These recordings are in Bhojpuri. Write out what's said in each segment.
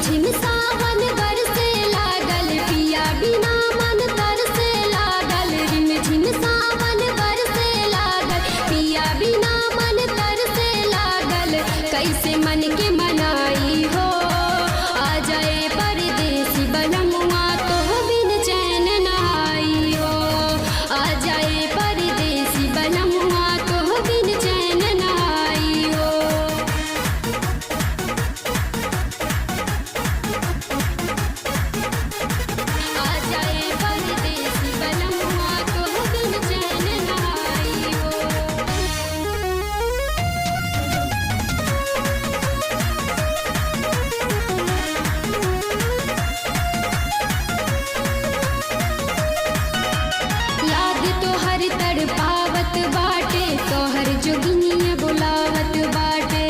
झिम सावन बरसे लागल पिया बिना मन तरसे लागल। रिम झिम सावन बरसे लागल पिया बिना मन तरसे लागल। कैसे मन के मनाई हो आ जाए परदेसी बनमुआ तो बिन चैन नहाई हो। आ जाए परदेसी बनमुआ तो बिन चैन नहाई हो। तड़पावत बाटे तोहर जोगिनिया बुलावत बाटे।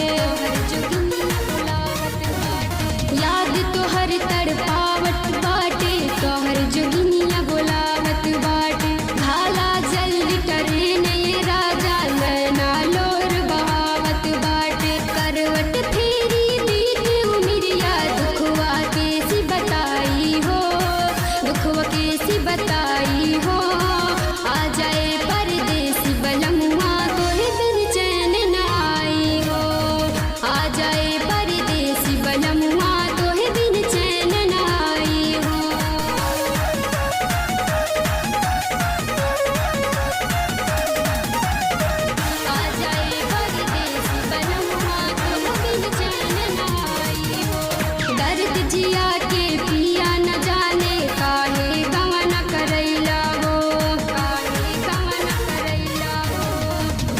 याद तोहर तड़पावत बाटे तोहर जोगिनिया बुलावत बाटे। भाला जल्दी ट्रेन ये राजा नैना लोर बहावत बाटे। करवट फेरी बीत उमिरिया दुखवा कैसी बताई हो। दुखवा कैसी बताई हो। आ जाए परदेसी बनमुआ तोहे बिन चैन नहाई हो। आ जाए परदेसी बनमुआ तोहे बिन चैन नहाई हो। आ जाए परदेसी बनमुआ तोहे बिन चैन नहाई हो। दर्द जिया के पिया न जाने काहे गवन करैला हो।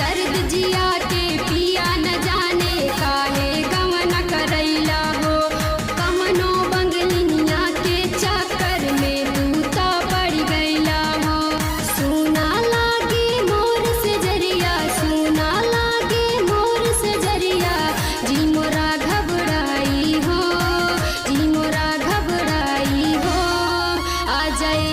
दर्द जिया के पिया न जाने काहे गवन करैला हो। कमनो बंगलिनिया के चक्कर में तू तो पड़ गईला हो। सुना लागे मोर से जरिया सुना लागे मोर से जरिया। जी मोरा घबराई हो जी मोरा घबराई हो। आ जाए